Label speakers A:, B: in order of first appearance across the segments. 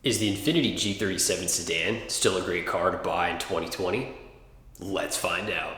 A: Is the Infiniti G37 sedan still a great car to buy in 2020? Let's find out.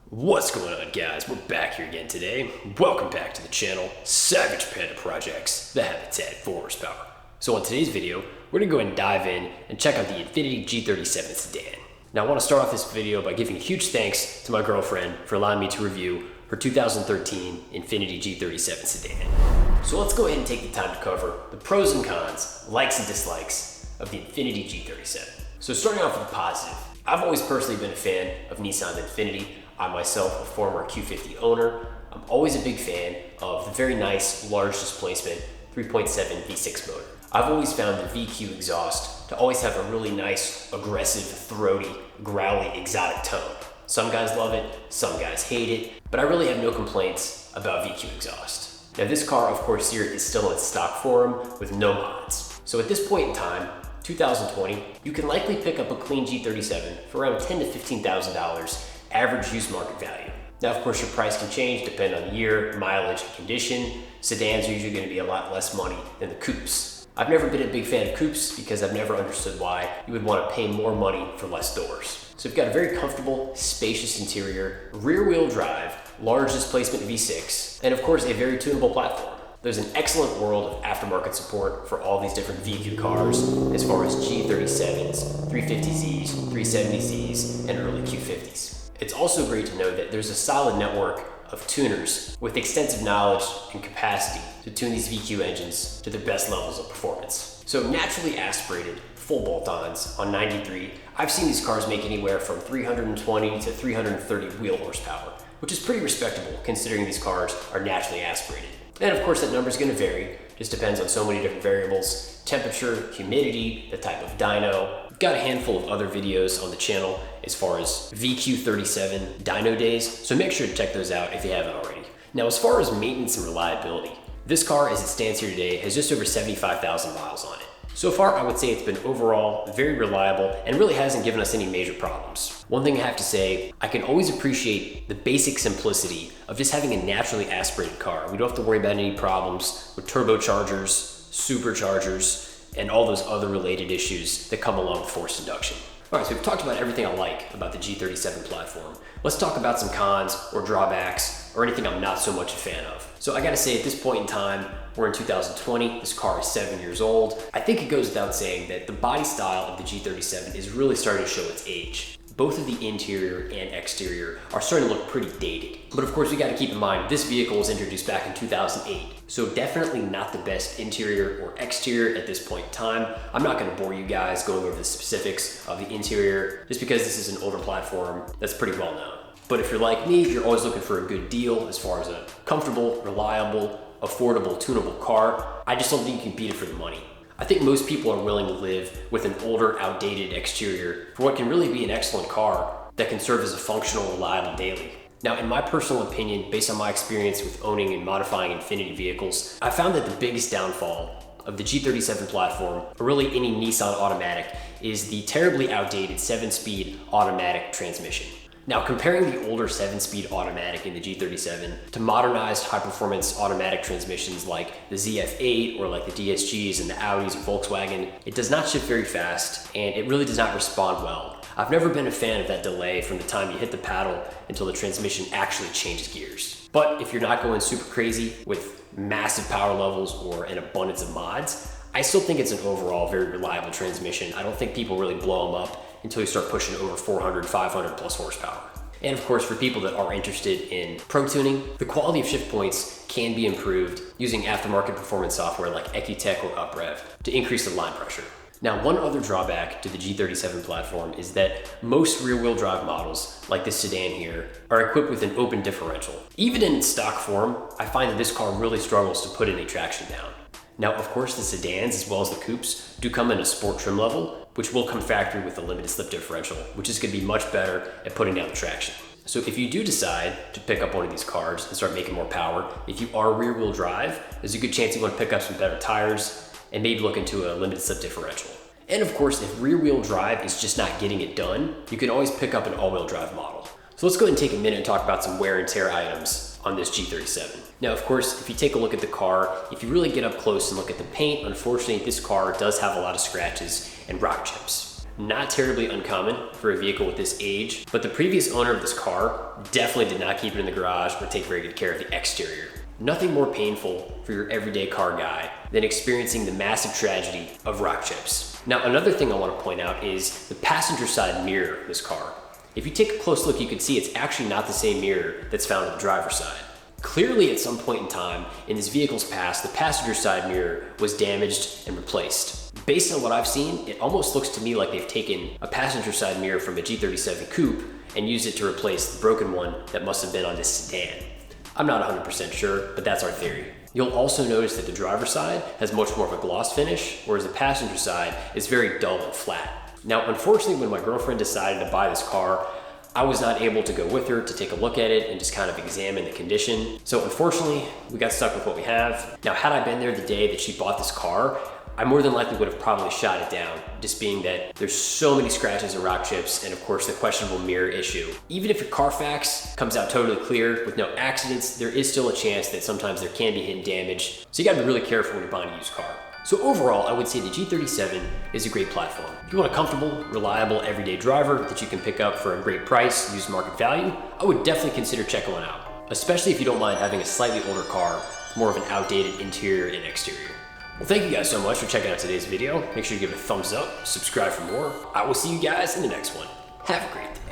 A: What's going on, guys? We're back here again today. Welcome back to the channel, Savage Panda Projects, the habitat for horsepower. So on today's video, we're gonna go ahead and dive in and check out the Infiniti G37 sedan. Now I wanna start off this video by giving a huge thanks to my girlfriend for allowing me to review her 2013 Infiniti G37 sedan. So let's go ahead and take the time to cover the pros and cons, likes and dislikes of the Infiniti G37. So starting off with the positive, I've always personally been a fan of Nissan's Infiniti. I'm myself a former Q50 owner. I'm always a big fan of the very nice large displacement 3.7 V6 motor. I've always found the VQ exhaust to always have a really nice, aggressive, throaty, growly, exotic tone. Some guys love it, some guys hate it, but I really have no complaints about VQ exhaust. Now this car, of course, here is still in stock form with no mods. So at this point in time, 2020, you can likely pick up a clean G37 for around $10,000 to $15,000 average use market value. Now, of course, your price can change depending on the year, mileage, and condition. Sedans are usually going to be a lot less money than the coupes. I've never been a big fan of coupes because I've never understood why you would want to pay more money for less doors. So you've got a very comfortable, spacious interior, rear-wheel drive, large displacement V6, and of course, a very tunable platform. There's an excellent world of aftermarket support for all these different VQ cars as far as G37s, 350Zs, 370Zs, and early Q50s. It's also great to know that there's a solid network of tuners with extensive knowledge and capacity to tune these VQ engines to their best levels of performance. So naturally aspirated, full bolt-ons on 93, I've seen these cars make anywhere from 320 to 330 wheel horsepower, which is pretty respectable considering these cars are naturally aspirated. And of course that number is going to vary, just depends on so many different variables, temperature, humidity, the type of dyno. We've got a handful of other videos on the channel as far as VQ37 dyno days, so make sure to check those out if you haven't already. Now as far as maintenance and reliability, this car as it stands here today has just over 75,000 miles on it. So far, I would say it's been overall very reliable and really hasn't given us any major problems. One thing I have to say, I can always appreciate the basic simplicity of just having a naturally aspirated car. We don't have to worry about any problems with turbochargers, superchargers, and all those other related issues that come along with forced induction. All right, so we've talked about everything I like about the G37 platform. Let's talk about some cons or drawbacks or anything I'm not so much a fan of. So I gotta say at this point in time, we're in 2020, this car is 7 years old. I think it goes without saying that the body style of the G37 is really starting to show its age. Both of the interior and exterior are starting to look pretty dated. But of course, we gotta keep in mind, this vehicle was introduced back in 2008. So definitely not the best interior or exterior at this point in time. I'm not gonna bore you guys going over the specifics of the interior, just because this is an older platform that's pretty well known. But if you're like me, you're always looking for a good deal as far as a comfortable, reliable, affordable, tunable car, I just don't think you can beat it for the money. I think most people are willing to live with an older, outdated exterior for what can really be an excellent car that can serve as a functional, reliable daily. Now, in my personal opinion, based on my experience with owning and modifying Infiniti vehicles, I found that the biggest downfall of the G37 platform, or really any Nissan automatic, is the terribly outdated 7-speed automatic transmission. Now, comparing the older 7-speed automatic in the G37 to modernized high-performance automatic transmissions like the ZF8 or like the DSGs and the Audis or Volkswagen, it does not shift very fast and it really does not respond well. I've never been a fan of that delay from the time you hit the paddle until the transmission actually changes gears. But if you're not going super crazy with massive power levels or an abundance of mods, I still think it's an overall very reliable transmission. I don't think people really blow them up until you start pushing over 400, 500 plus horsepower. And of course, for people that are interested in pro tuning, the quality of shift points can be improved using aftermarket performance software like EcuTech or UpRev to increase the line pressure. Now, one other drawback to the G37 platform is that most rear-wheel drive models, like this sedan here, are equipped with an open differential. Even in stock form, I find that this car really struggles to put any traction down. Now, of course, the sedans as well as the coupes do come in a sport trim level, which will come factory with a limited slip differential, which is going to be much better at putting down the traction. So if you do decide to pick up one of these cars and start making more power, if you are rear wheel drive, there's a good chance you want to pick up some better tires and maybe look into a limited slip differential. And of course, if rear wheel drive is just not getting it done, you can always pick up an all wheel drive model. So let's go ahead and take a minute and talk about some wear and tear items on this G37. Now, of course, if you take a look at the car, if you really get up close and look at the paint, unfortunately, this car does have a lot of scratches and rock chips. Not terribly uncommon for a vehicle with this age, but the previous owner of this car definitely did not keep it in the garage or take very good care of the exterior. Nothing more painful for your everyday car guy than experiencing the massive tragedy of rock chips. Now, another thing I want to point out is the passenger side mirror of this car. If you take a close look, you can see it's actually not the same mirror that's found on the driver's side. Clearly, at some point in time in this vehicle's past, the passenger side mirror was damaged and replaced. Based on what I've seen, it almost looks to me like they've taken a passenger side mirror from a G37 coupe and used it to replace the broken one that must have been on this sedan. I'm not 100% sure, but that's our theory. You'll also notice that the driver's side has much more of a gloss finish, whereas the passenger side is very dull and flat. Now, unfortunately, when my girlfriend decided to buy this car, I was not able to go with her to take a look at it and just kind of examine the condition. So unfortunately, we got stuck with what we have. Now, had I been there the day that she bought this car, I more than likely would have probably shot it down, just being that there's so many scratches and rock chips and of course the questionable mirror issue. Even if your Carfax comes out totally clear with no accidents, there is still a chance that sometimes there can be hidden damage. So you gotta be really careful when you're buying a used car. So overall, I would say the G37 is a great platform. If you want a comfortable, reliable, everyday driver that you can pick up for a great price, used market value, I would definitely consider checking one out, especially if you don't mind having a slightly older car with more of an outdated interior and exterior. Well, thank you guys so much for checking out today's video. Make sure you give it a thumbs up, subscribe for more. I will see you guys in the next one. Have a great day.